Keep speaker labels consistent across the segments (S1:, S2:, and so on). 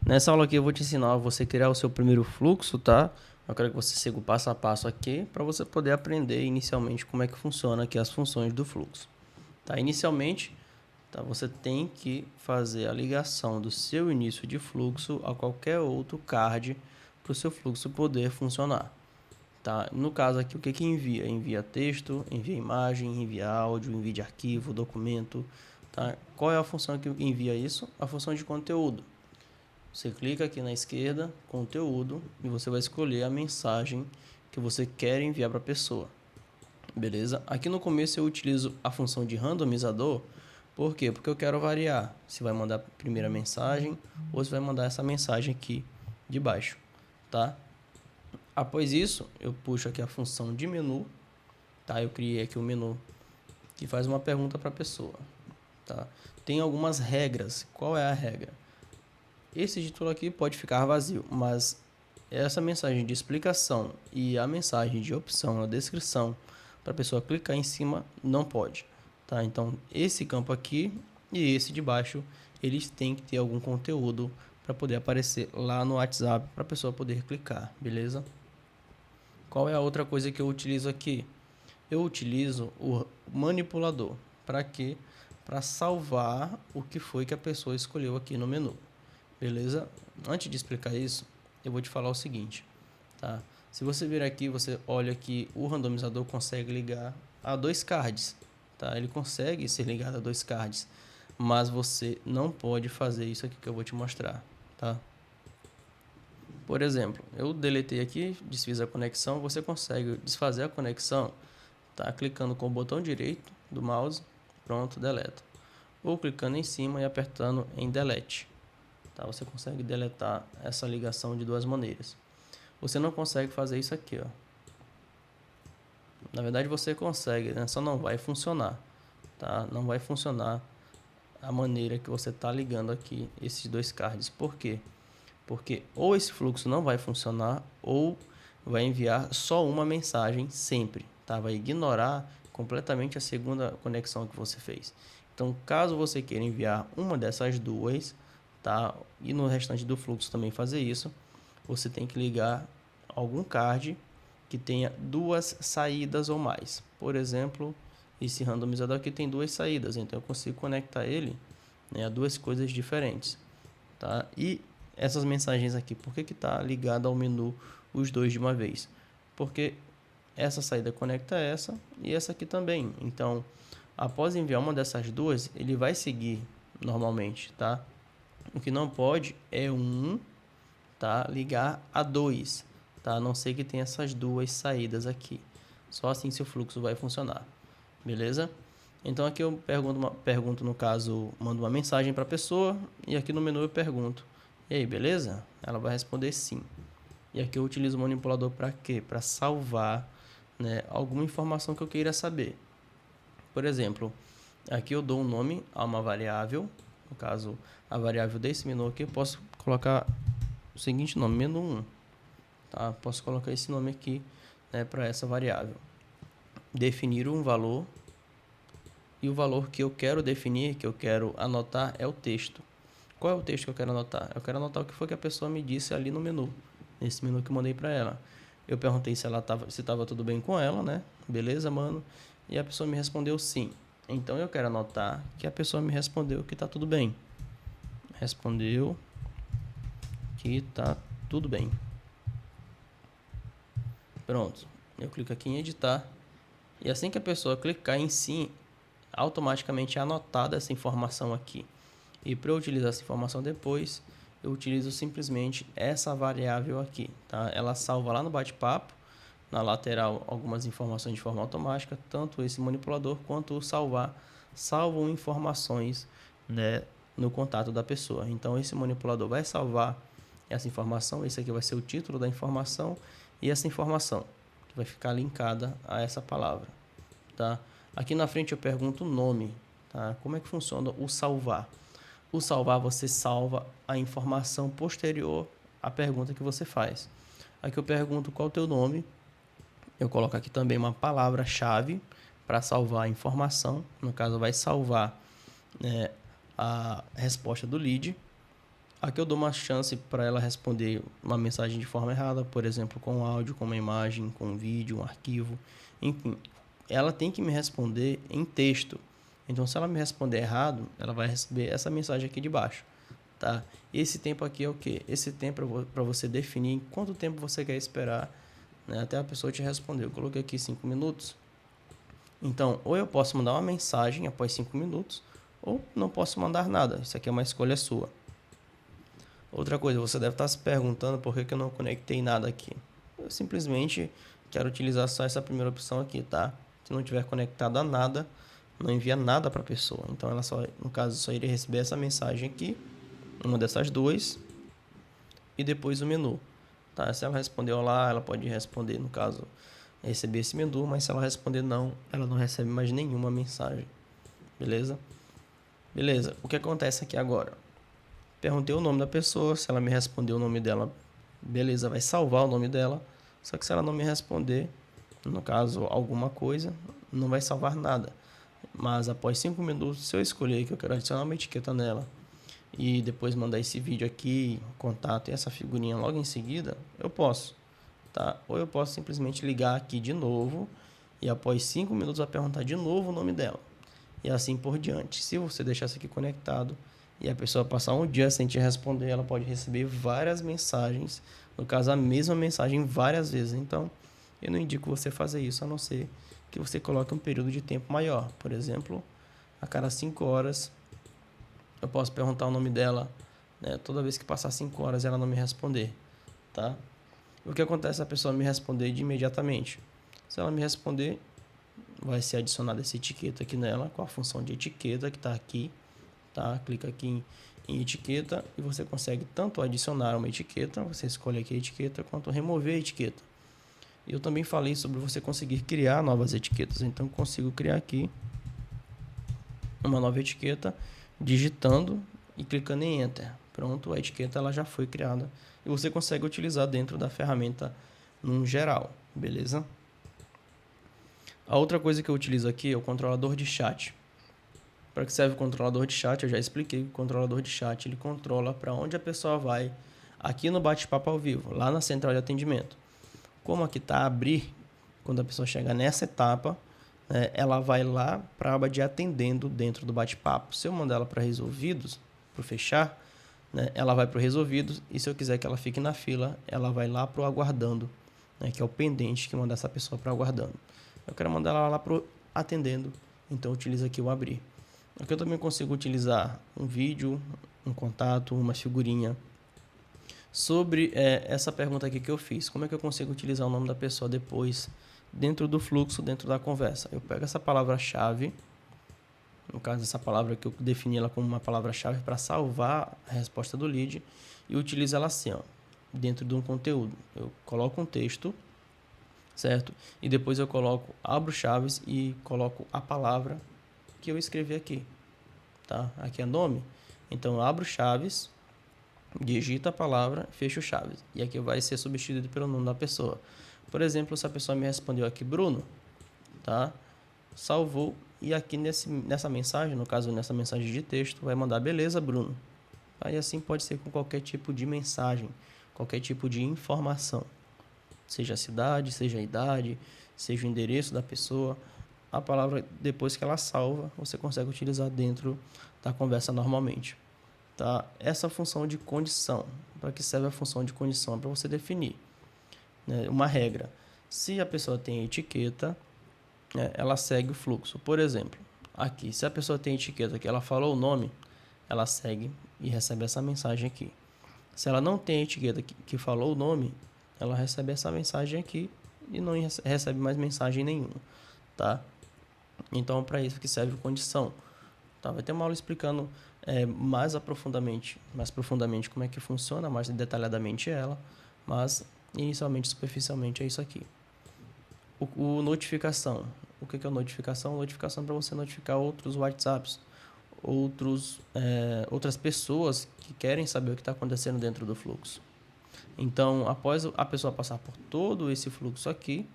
S1: Nessa aula aqui eu vou te ensinar a você criar o seu primeiro fluxo, tá? Eu quero que você siga o passo a passo aqui para você poder aprender inicialmente como é que funciona aqui as funções do fluxo. Tá? Inicialmente, tá? Você tem que fazer a ligação do seu início de fluxo a qualquer outro card para o seu fluxo poder funcionar. Tá? No caso aqui, o que que envia? Envia texto, envia imagem, envia áudio, envia arquivo, documento. Tá? Qual é a função que envia isso? A função de conteúdo. Você clica aqui na esquerda, conteúdo, e você vai escolher a mensagem que você quer enviar para a pessoa. Beleza? Aqui no começo eu utilizo a função de randomizador. Por quê? Porque eu quero variar se vai mandar a primeira mensagem ou se vai mandar essa mensagem aqui de baixo. Tá? Após isso, eu puxo aqui a função de menu. Tá? Eu criei aqui um menu que faz uma pergunta para a pessoa. Tá? Tem algumas regras. Qual é a regra? Esse título aqui pode ficar vazio, mas essa mensagem de explicação e a mensagem de opção na descrição para a pessoa clicar em cima não pode, tá? Então esse campo aqui e esse de baixo eles têm que ter algum conteúdo para poder aparecer lá no WhatsApp para a pessoa poder clicar, beleza? Qual é a outra coisa que eu utilizo aqui? Eu utilizo o manipulador. Para quê? Para salvar o que foi que a pessoa escolheu aqui no menu. Beleza? Antes de explicar isso, eu vou te falar o seguinte, tá? Se você vir aqui, você olha que o randomizador consegue ligar a dois cards, tá? Ele consegue ser ligado a dois cards, mas você não pode fazer isso aqui que eu vou te mostrar, tá? Por exemplo, eu deletei aqui, desfiz a conexão, você consegue desfazer a conexão, tá? Clicando com o botão direito do mouse, pronto, deleta. Ou clicando em cima e apertando em delete. Tá? Você consegue deletar essa ligação de duas maneiras. Você não consegue fazer isso aqui, ó. Na verdade você consegue, né? Só não vai funcionar, tá? Não vai funcionar a maneira que você está ligando aqui esses dois cards. Por quê? Porque ou esse fluxo não vai funcionar ou vai enviar só uma mensagem sempre, tá? Vai ignorar completamente a segunda conexão que você fez. Então, caso você queira enviar uma dessas duas, tá? E no restante do fluxo também fazer isso, você tem que ligar algum card que tenha duas saídas ou mais. Por exemplo, esse randomizador aqui tem duas saídas, então eu consigo conectar ele, né, a duas coisas diferentes, tá? E essas mensagens aqui, por que que tá ligado ao menu os dois de uma vez? Porque essa saída conecta essa e essa aqui também. Então, após enviar uma dessas duas, ele vai seguir normalmente, tá? O que não pode é tá, ligar a dois, tá? A não ser que tenha essas duas saídas aqui. Só assim seu fluxo vai funcionar. Beleza? Então aqui eu pergunto no caso, mando uma mensagem para a pessoa e aqui no menu eu pergunto: "E aí, beleza?" Ela vai responder sim. E aqui eu utilizo o manipulador para quê? Para salvar, né, alguma informação que eu queira saber. Por exemplo, aqui eu dou um nome a uma variável, no caso, a variável desse menu aqui, eu posso colocar o seguinte nome, menu 1, tá? Posso colocar esse nome aqui, né, para essa variável. Definir um valor, e o valor que eu quero definir, que eu quero anotar, é o texto. Qual é o texto que eu quero anotar? Eu quero anotar o que foi que a pessoa me disse ali no menu, nesse menu que eu mandei para ela. Eu perguntei se estava tudo bem com ela, né? Beleza, mano? E a pessoa me respondeu sim. Então eu quero anotar que a pessoa me respondeu que tá tudo bem. Respondeu que tá tudo bem. Pronto. Eu clico aqui em editar. E assim que a pessoa clicar em sim, automaticamente é anotada essa informação aqui. E para eu utilizar essa informação depois, eu utilizo simplesmente essa variável aqui, tá? Ela salva lá no bate-papo, na lateral, algumas informações de forma automática, tanto esse manipulador quanto o salvar salvam informações, né, no contato da pessoa. Então esse manipulador vai salvar essa informação, esse aqui vai ser o título da informação e essa informação que vai ficar linkada a essa palavra, tá? Aqui na frente eu pergunto o nome, tá? Como é que funciona o salvar? O salvar, você salva a informação posterior à pergunta que você faz. Aqui eu pergunto qual é o teu nome. Eu coloco aqui também uma palavra-chave para salvar a informação. No caso, vai salvar, né, a resposta do lead. Aqui eu dou uma chance para ela responder uma mensagem de forma errada, por exemplo, com áudio, com uma imagem, com um vídeo, um arquivo, enfim. Ela tem que me responder em texto. Então, se ela me responder errado, ela vai receber essa mensagem aqui de baixo, tá? Esse tempo aqui é o quê? Esse tempo é para você definir quanto tempo você quer esperar, né, até a pessoa te responder. Eu coloquei aqui 5 minutos. Então, ou eu posso mandar uma mensagem após 5 minutos, ou não posso mandar nada. Isso aqui é uma escolha sua. Outra coisa, você deve estar se perguntando por que eu não conectei nada aqui. Eu simplesmente quero utilizar só essa primeira opção aqui, tá? Se não tiver conectado a nada, não envia nada para a pessoa. Então, ela só, no caso, só iria receber essa mensagem aqui, uma dessas duas, e depois o menu. Tá? Se ela responder olá, ela pode responder, no caso, receber esse menu, mas se ela responder não, ela não recebe mais nenhuma mensagem. Beleza? Beleza. O que acontece aqui agora? Perguntei o nome da pessoa, se ela me responder o nome dela, beleza, vai salvar o nome dela. Só que se ela não me responder, no caso, alguma coisa, não vai salvar nada. Mas após 5 minutos, se eu escolher que eu quero adicionar uma etiqueta nela e depois mandar esse vídeo aqui, contato e essa figurinha logo em seguida, eu posso, tá? Ou eu posso simplesmente ligar aqui de novo e após 5 minutos vai perguntar de novo o nome dela. E assim por diante. Se você deixar isso aqui conectado e a pessoa passar um dia sem te responder, ela pode receber várias mensagens, no caso a mesma mensagem várias vezes. Então, eu não indico você fazer isso, a não ser que você coloque um período de tempo maior. Por exemplo, a cada 5 horas eu posso perguntar o nome dela, né? Toda vez que passar 5 horas ela não me responder, tá? O que acontece é a pessoa me responder de imediatamente. Se ela me responder, vai ser adicionada essa etiqueta aqui nela, com a função de etiqueta que está aqui, tá? Clica aqui em etiqueta e você consegue tanto adicionar uma etiqueta, você escolhe aqui a etiqueta, quanto remover a etiqueta. Eu também falei sobre você conseguir criar novas etiquetas, então consigo criar aqui uma nova etiqueta digitando e clicando em Enter. Pronto, a etiqueta ela já foi criada e você consegue utilizar dentro da ferramenta num geral, beleza? A outra coisa que eu utilizo aqui é o controlador de chat. Para que serve o controlador de chat? Eu já expliquei. O controlador de chat ele controla para onde a pessoa vai aqui no bate-papo ao vivo, lá na central de atendimento. Como aqui está abrir, quando a pessoa chegar nessa etapa, né, ela vai lá para a aba de atendendo dentro do bate-papo. Se eu mandar ela para resolvidos, para fechar, né, ela vai para o resolvidos, e se eu quiser que ela fique na fila, ela vai lá para o aguardando, né, que é o pendente que manda essa pessoa para aguardando. Eu quero mandar ela lá para o atendendo, então eu utilizo aqui o abrir. Aqui eu também consigo utilizar um vídeo, um contato, uma figurinha. Sobre essa pergunta aqui que eu fiz, como é que eu consigo utilizar o nome da pessoa depois, dentro do fluxo, dentro da conversa? Eu pego essa palavra-chave, no caso essa palavra que eu defini ela como uma palavra-chave para salvar a resposta do lead, e utilizo ela assim, ó, dentro de um conteúdo. Eu coloco um texto, certo? E depois eu abro chaves e coloco a palavra que eu escrevi aqui, tá? Aqui é nome, então eu abro chaves, digito a palavra, fecho chaves, e aqui vai ser substituído pelo nome da pessoa. Por exemplo, se a pessoa me respondeu aqui Bruno, tá? Salvou, e aqui nessa mensagem, no caso nessa mensagem de texto, vai mandar beleza Bruno. Aí assim pode ser com qualquer tipo de mensagem, qualquer tipo de informação, seja a cidade, seja a idade, seja o endereço da pessoa. A palavra, depois que ela salva, você consegue utilizar dentro da conversa normalmente, tá? Essa função de condição, para que serve a função de condição? Para você definir, né, uma regra. Se a pessoa tem etiqueta, né, ela segue o fluxo. Por exemplo, aqui, se a pessoa tem etiqueta que ela falou o nome, ela segue e recebe essa mensagem aqui. Se ela não tem etiqueta que falou o nome, ela recebe essa mensagem aqui e não recebe mais mensagem nenhuma, tá? Então, para isso que serve condição. Tá? Vai ter uma aula explicando mais profundamente como é que funciona, mais detalhadamente ela, mas inicialmente, superficialmente, é isso aqui. O notificação. O que é notificação? Notificação é para você notificar outros WhatsApps, outras pessoas que querem saber o que está acontecendo dentro do fluxo. Então, após a pessoa passar por todo esse fluxo aqui,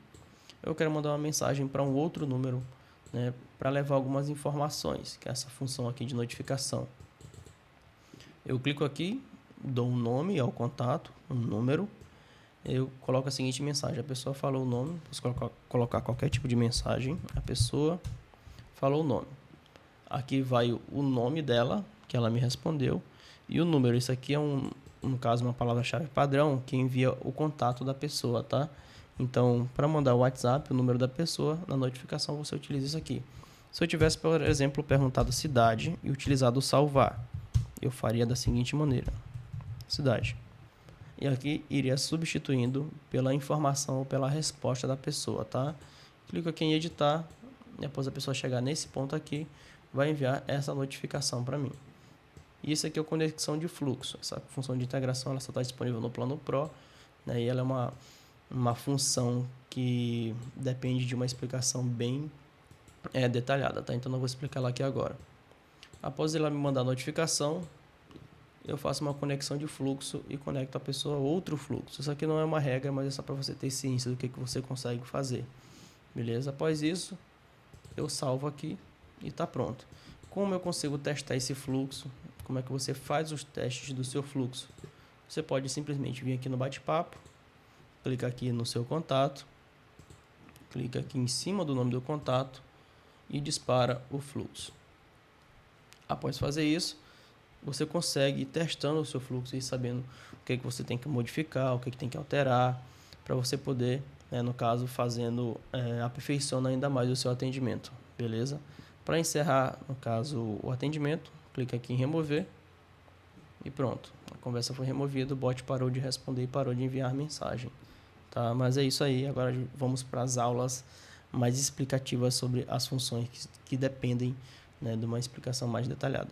S1: eu quero mandar uma mensagem para um outro número, né, para levar algumas informações, que é essa função aqui de notificação. Eu clico aqui dou um nome ao contato, um número, eu coloco a seguinte mensagem: a pessoa falou o nome, posso colocar qualquer tipo de mensagem, a pessoa falou o nome. Aqui vai o nome dela, que ela me respondeu, e o número. Isso aqui é no caso, uma palavra-chave padrão que envia o contato da pessoa, tá? Então, para mandar o WhatsApp, o número da pessoa, na notificação você utiliza isso aqui. Se eu tivesse, por exemplo, perguntado cidade e utilizado o salvar, eu faria da seguinte maneira: cidade. E aqui iria substituindo pela informação ou pela resposta da pessoa, tá? Clico aqui em editar, depois a pessoa chegar nesse ponto aqui, vai enviar essa notificação para mim. Isso aqui é a conexão de fluxo. Essa função de integração ela só está disponível no plano Pro, né? E ela é uma função que depende de uma explicação bem detalhada, tá? Então não vou explicar ela aqui agora. Após ela me mandar a notificação, eu faço uma conexão de fluxo e conecto a pessoa a outro fluxo. Isso aqui não é uma regra, mas é só para você ter ciência do que você consegue fazer. Beleza? Após isso, eu salvo aqui e está pronto. Como eu consigo testar esse fluxo? Como é que você faz os testes do seu fluxo? Você pode simplesmente vir aqui no bate-papo, clica aqui no seu contato, clica aqui em cima do nome do contato e dispara o fluxo. Após fazer isso, você consegue ir testando o seu fluxo e sabendo o que você tem que modificar, o que tem que alterar, para você poder, no caso, fazendo, aperfeiçoando ainda mais o seu atendimento, beleza? Para encerrar, no caso, o atendimento, clica aqui em remover e pronto. A conversa foi removida, o bot parou de responder e parou de enviar mensagem, tá? Mas é isso aí, agora vamos para as aulas mais explicativas sobre as funções que dependem, de uma explicação mais detalhada.